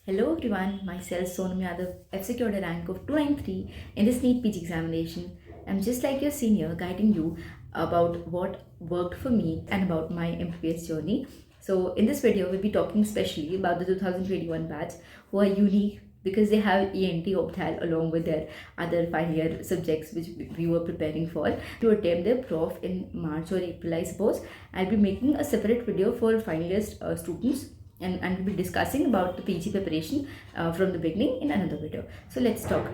Hello everyone, myself Sonam Yadav. I've secured a rank of 293 in this NEET PG examination. I'm just like your senior, guiding you about what worked for me and about my MPS journey. So in this video, we'll be talking especially about the 2021 batch who are unique because they have ENT Opthal along with their other final year subjects which we were preparing for to attempt their prof in March or April, I suppose. I'll be making a separate video for final year students and we'll be discussing about the PG preparation from the beginning in another video. So let's talk.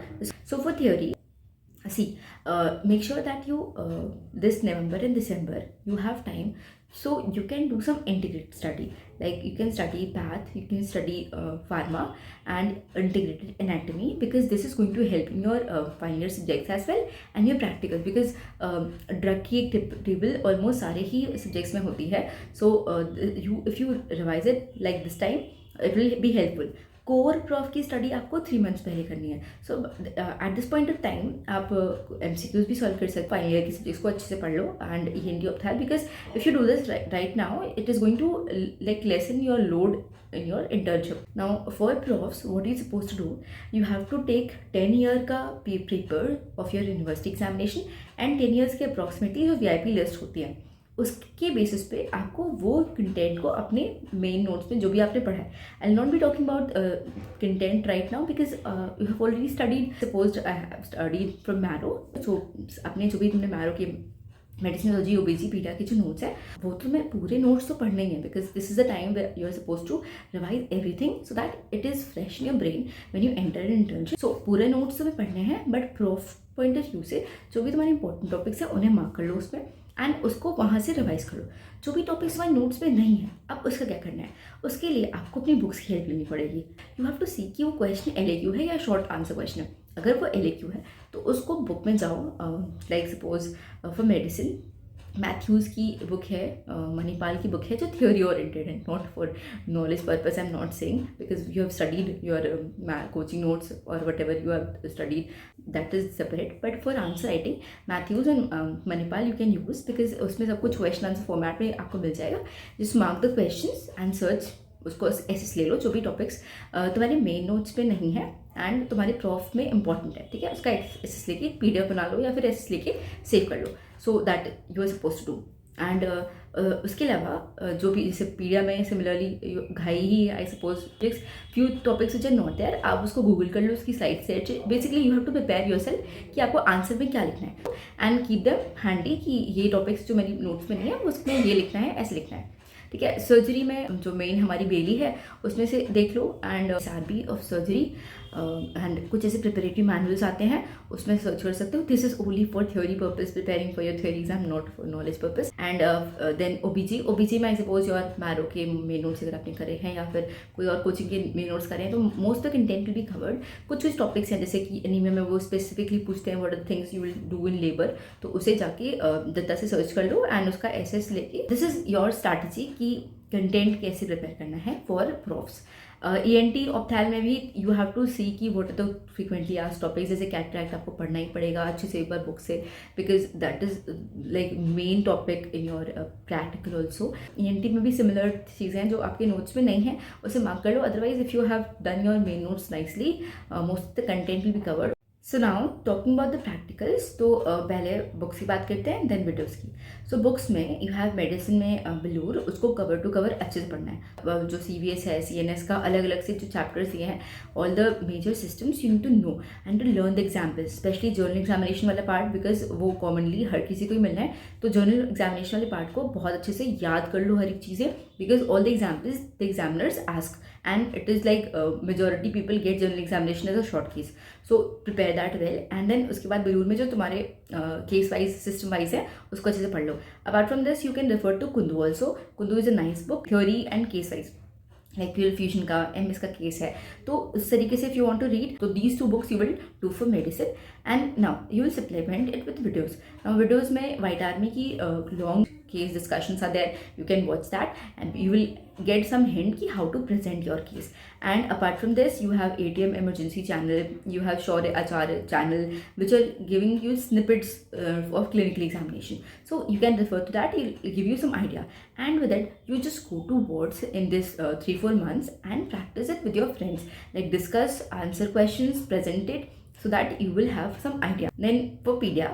So for theory, make sure that you this November and December you have time, so you can do some integrated study. Like you can study path, you can study pharma and integrated anatomy, because this is going to help in your final year subjects as well and your practical, because drug की एक table almost सारे ही subjects में होती है. So if you revise it like this time, it will be helpful. Core prof की study आपको 3 months पहले करनी है. So at this point of time आप MCQs भी सॉल्व कर सकते हो. फाइनल ईयर की सब्जेक्ट्स को अच्छे से पढ़ लो and ENT ophthal, because if you do this right now it is going to like lessen your load in your internship. Now for profs, what you're supposed to do, you have to take 10 year का paper of your university examination and 10 years के approximately जो VIP list होती है उसके basis पे आपको वो content को अपने मेन नोट्स में जो भी आपने पढ़ा है. I will not be talking about content right now because you have already studied. Suppose I have studied from Marrow, so अपने जो भी तुमने मैरो के मेडिसिनोलॉजी ओबेजी पीडिया के जो नोट्स है वो तो मैं पूरे नोट्स तो पढ़ने ही है, because this is the time you are suppose to revise everything so that it is fresh in your brain when you enter in internship. So पूरे नोट्स तो मैं पढ़ने हैं, but prof point of view से जो भी तुम्हारे important topics है उन्हें मार्क कर लो उसमें एंड उसको वहाँ से रिवाइज करो. जो भी टॉपिक्स हमारे नोट्स में नहीं है, अब उसका क्या करना है, उसके लिए आपको अपनी बुक्स की हेल्प लेनी पड़ेगी. यू हैव टू सी कि वो क्वेश्चन LAQ है या शॉर्ट आंसर क्वेश्चन है. अगर वो LAQ है तो उसको बुक में जाओ. Like suppose for medicine Matthews की बुक है, मणिपाल की बुक है जो थ्योरी ओरिएंटेड है, not for knowledge purpose. I am not saying because you have studied your coaching notes और whatever you have studied, that is separate. But for answer writing Matthews and Manipal you can use, because उसमें सब कुछ question answer format में आपको मिल जाएगा. Just mark the question and search, उसको assess ले लो जो भी टॉपिक्स तुम्हारे मेन नोट्स पे नहीं है एंड तुम्हारे प्रॉफ में इंपॉर्टेंट है. ठीक है, उसका एसेस लेके PDF बना लो या फिर एसेस लेके सेव कर लो, so that you are suppose to do. And उसके अलावा जो भी जैसे पीडिया में सिमिलरली घाई ही I suppose few topics which are not there, आप उसको गूगल कर लो, उसकी स्लाइड से. Basically you have to prepare yourself कि आपको आंसर में क्या लिखना है एंड कीप देम हैंडी कि ये टॉपिक्स जो मेरी नोट्स में नहीं है उसमें ये लिखना है, ऐसे लिखना है. ठीक है, सर्जरी में जो मेन हमारी बेली है उसमें से देख लो and SRB of surgery and कुछ ऐसे प्रिपरेटरी मैनुअल्स आते हैं उसमें सर्च कर सकते हो. This is only for theory purpose, preparing for your theory exam, not for knowledge purpose. And then OBG में आई सपोज योर मैरो के मेन नोट्स अगर आपने करे हैं या फिर कोई और कोचिंग के मेन नोट्स करे हैं तो most of the content will be covered. कुछ टॉपिक्स हैं जैसे कि एनीमिया में वो स्पेसिफिकली पूछते हैं what are the things you will do in labour, तो उसे जाके दत्ता से सर्च कर लो एंड उसका एसेस लेके दिस इज योर स्ट्रैटेजी कि कंटेंट कैसे प्रिपेयर करना है फॉर प्रॉफ्स. ENT ऑप्थैल में भी यू हैव टू सी कि what are the frequently asked topics. जैसे कैटरैक्ट आपको पढ़ना ही पड़ेगा अच्छे से एक बार बुक से, because that is like main topic in your practical also. ENT में भी सिमिलर चीज़ें हैं जो आपके नोट्स में नहीं है, उसे मार्क कर लो. Otherwise if you have done your main notes nicely, most of the content will be covered. So now talking about the practicals, तो पहले बुक्स की बात करते हैं देन वीडियोज़ की. सो बुक्स में यू हैव मेडिसिन में बिलूर, उसको कवर टू कवर अच्छे से पढ़ना है. जो CVS है, CNS का अलग अलग से जो चैप्टर्स दिए हैं, all the major systems you need to know and to learn the examples, specially general examination वाला पार्ट, बिकॉज वो कॉमनली हर किसी को ही मिलना है. तो जर्नल एग्जामिनेशन वाले पार्ट को बहुत अच्छे से याद कर लो हर एक चीज़ें, because all the examples the examiners ask and it is like majority people get general examination as a short case, so prepare that well. And then उसके बाद बिलूर में जो तुम्हारे केस वाइज सिस्टम वाइज है उसको अच्छे से पढ़ लो. Apart from this you can refer to Kundu also. Kundu is a nice book, theory and case wise, like pleural fusion का MS का केस है, तो उस तरीके से if you want to read तो these 2 books you will do for medicine. And now you will supplement it with videos. Now videos में White Army की long case discussions are there, you can watch that and you will get some hint ki how to present your case. And apart from this, you have ATM emergency channel, you have Shaurya Acharya channel, which are giving you snippets of clinical examination. So you can refer to that, it'll give you some idea. And with it, you just go to boards in this 3-4 months and practice it with your friends, like discuss, answer questions, present it, so that you will have some idea. Then for pedia,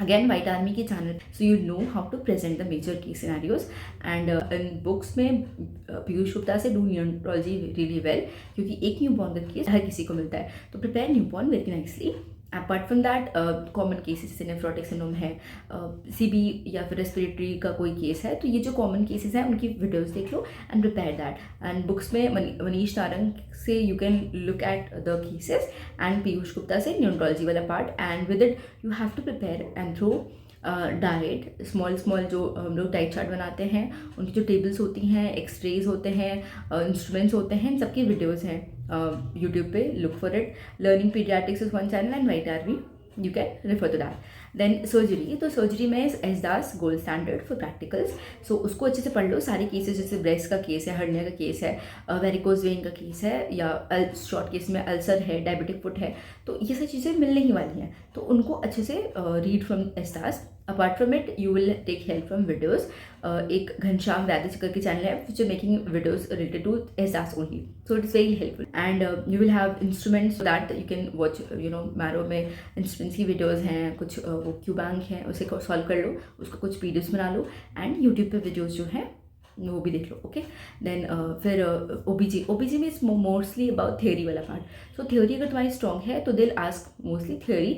again White Army की channel, so you know how to present the major case scenarios. And in books में पीयूष गुप्ता से do neurology really well, क्योंकि एक newborn का case हर किसी को मिलता है, तो prepare newborn very nicely. Apart from that common cases जैसे नेफ्रोटिक सिंड्रोम है, CB या फिर रेस्पिरेटरी का कोई केस है, तो ये जो कॉमन केसेस हैं उनकी वीडियोस देख लो and prepare that. And books में मनीष नारंग से you can look at the cases and Piyush Gupta से न्यूरोलॉजी वाला part. And with it you have to prepare and through direct small जो हम लोग डाइट चार्ट बनाते हैं, उनकी जो टेबल्स होती हैं, एक्सरेज होते हैं, इंस्ट्रूमेंट्स होते हैं, इन सबकी वीडियोज़ हैं यूट्यूब पे. Look for it. Learning paediatrics is one channel and White Army, you can refer to that. Then surgery, तो सर्जरी में S Das gold standard for practicals. So उसको अच्छे से पढ़ लो. सारे केसेस जैसे ब्रेस्ट का केस है, हर्निया का केस है, वेरिकोज वेन का केस है, या शॉर्ट केस में अल्सर है, डायबिटिक फुट है, तो ये सब चीज़ें मिलने ही वाली हैं. तो उनको अच्छे से read from S Das. Apart from it you will take help from videos. एक घनश्याम वैद्य की चैनल है which are making videos related to S Das only, so it is very helpful. And you will have instruments that you can watch. Marrow में instruments की videos हैं, कुछ वो क्यूबैंक हैं, उसे सॉल्व कर लो, उसको कुछ पीडीएफ्स बना लो, एंड यूट्यूब पे वीडियोज़ जो हैं वो भी देख लो. ओके. देन फिर ओबीजी में इज मोस्टली अबाउट थियोरी वाला पार्ट. सो थियोरी अगर तुम्हारी स्ट्रॉन्ग है तो दिल आस्क मोस्टली थियोरी.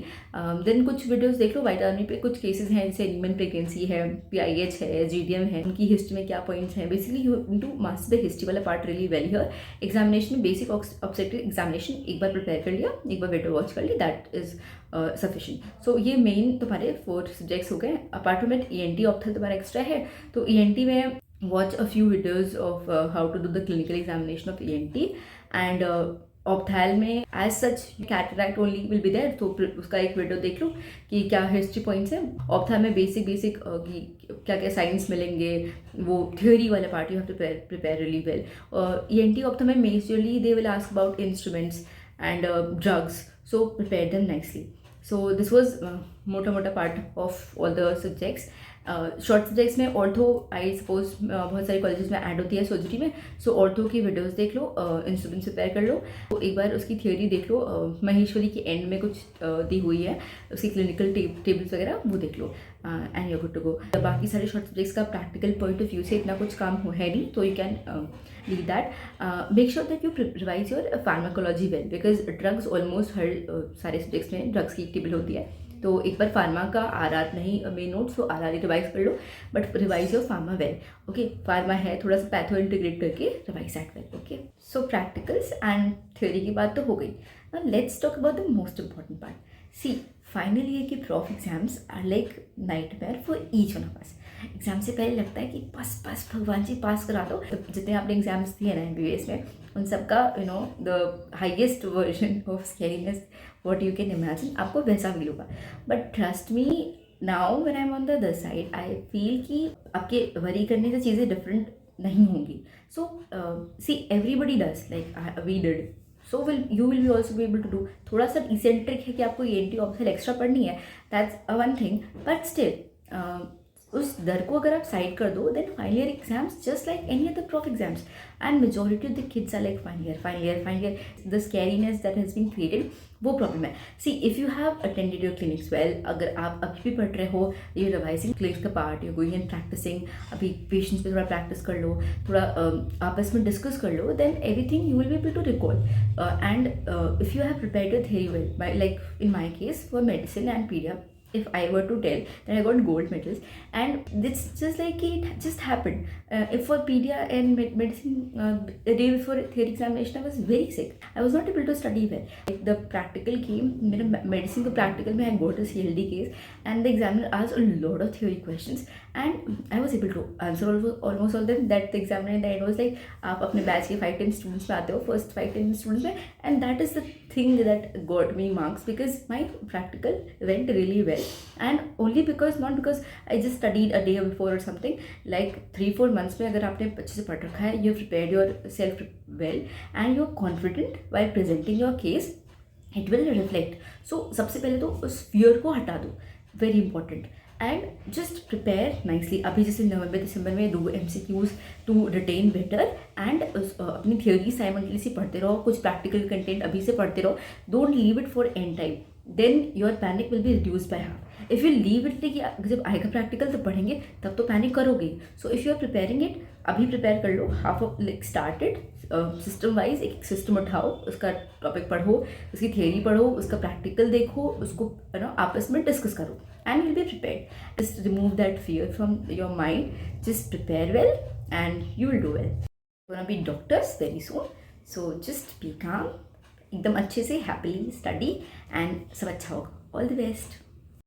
देन कुछ वीडियोस देख लो. व्हाइट आर्मी पे कुछ केसेस हैं जैसे ह्यूमन प्रेगनेंसी है, PIH है, GDM है, उनकी हिस्ट्री में क्या पॉइंट्स हैं. Basically you need to master the history वाला part really well here. Examination में बेसिक ऑब्जेक्टिव एग्जामिनेशन एक बार प्रिपेयर कर लिया, एक बार वीडियो वॉच कर ली, दैट इज सफिशिएंट. सो ये मेन तुम्हारे 4 सब्जेक्ट्स हो गए. अपार्ट फ्रॉम इट ENT ऑप्थल तुम्हारा एक्स्ट्रा है, तो ENT में watch a few videos of how to do the clinical examination of ENT. And ophthal में as such cataract only will be there, तो उसका एक वीडियो देख लो कि क्या हिस्ट्री पॉइंट्स हैं. ऑप्थैल में बेसिक क्या क्या साइंस मिलेंगे, वो थ्योरी वाला part you have to prepare really well. ENT ophthal में majorly they will ask about instruments and drugs, so prepare them nicely. So this was मोटा part of all the subjects. Short subjects में ortho I suppose बहुत सारे colleges में add होती है surgery में, सो ortho की वीडियोस देख लो, इंस्ट्रूमेंट प्रिपेयर कर लो, तो एक बार उसकी थ्योरी देख लो. महेश्वरी की एंड में कुछ दी हुई है, उसकी क्लिनिकल टेबल्स वगैरह वो देख लो, and you good to go. बाकी सारे शॉर्ट सब्जेक्ट्स का प्रैक्टिकल पॉइंट ऑफ व्यू से इतना कुछ काम है नहीं, तो you can leave that. Make sure that you revise your pharmacology well, because drugs almost हर सारे सब्जेक्ट्स में ड्रग्स की टेबल होती है. तो एक बार फार्मा का RR नहीं मेन नोट्स, तो RR ही रिवाइज कर लो, but revise your pharma well. Okay. Pharma है, थोड़ा सा पैथो इंटीग्रेट करके revise that well. Okay. So practicals and theory की बात तो हो गई. Now let's talk about the most important part. See, final year के prof exams are like nightmare for each one of us. Exam से पहले लगता है कि बस भगवान जी पास करा दो. जितने आपने एग्जाम्स दिए ना MBBS में, उन सबका the highest version of scariness what you can imagine आपको वैसा फील होगा. But trust me, now when I am on the other side, I feel कि आपके वरी करने से चीज़ें डिफरेंट नहीं होंगी. So see, everybody does like we did, so you will be also be able to do. थोड़ा सा eccentric है कि आपको ENT ऑप्शनल एक्स्ट्रा पढ़नी है, that's one thing, but still उस डर को अगर आप साइड कर दो, then final year exams just like any other prof exams, and majority of the kids are like final year. The scariness that has been created, वो problem है. See, if you have attended your clinics well, अगर आप अभी भी पढ़ रहे हो, you revising clinics का part, you going and practising, अभी पेशेंट्स पे थोड़ा प्रैक्टिस कर लो, थोड़ा आपस में डिस्कस कर लो, then everything you will be able to recall. And if you have prepared your theory well, like in my case for medicine and pedia, if I were to tell that I got gold medals, and it's just like it just happened. If for pedia and medicine, the day before theory examination, I was very sick. I was not able to study well. Like the practical came, medicine को practical में I got a CLD case, and the examiner asked a lot of theory questions, and I was able to answer almost all them. That the examiner in the end was like, आप अपने batch के 5-10 students में आते हो, first 5-10 students में, and that is the thing that got me marks because my practical went really well, and only because, not because I just studied a day before or something. Like 3-4 months में अगर आपने अच्छे से पढ़ रखा है, you prepared yourself well and you're confident while presenting your case, it will reflect. So सबसे पहले तो उस fear को हटा दो, very important. And just prepare nicely. अभी जैसे नवंबर दिसंबर में दो MCQs to retain better, and अपनी थियोरी साइमल्टेनियसली पढ़ते रहो, कुछ प्रैक्टिकल कंटेंट अभी से पढ़ते रहो. Don't leave it for end time, then your panic will be reduce by half. If you leave it कि जब आएगा प्रैक्टिकल तो पढ़ेंगे, तब तो पैनिक करोगे. So if you are preparing it, अभी प्रिपेयर कर लो. Half of like started system wise, एक सिस्टम उठाओ, उसका टॉपिक पढ़ो, उसकी थियोरी पढ़ो, उसका प्रैक्टिकल देखो, उसको आपस में डिस्कस करो, and you'll be prepared. Just remove that fear from your mind. Just prepare well and you will do well. We're gonna be doctors very soon. So just be calm. एकदम अच्छे से happily study and सब अच्छा होगा. All the best.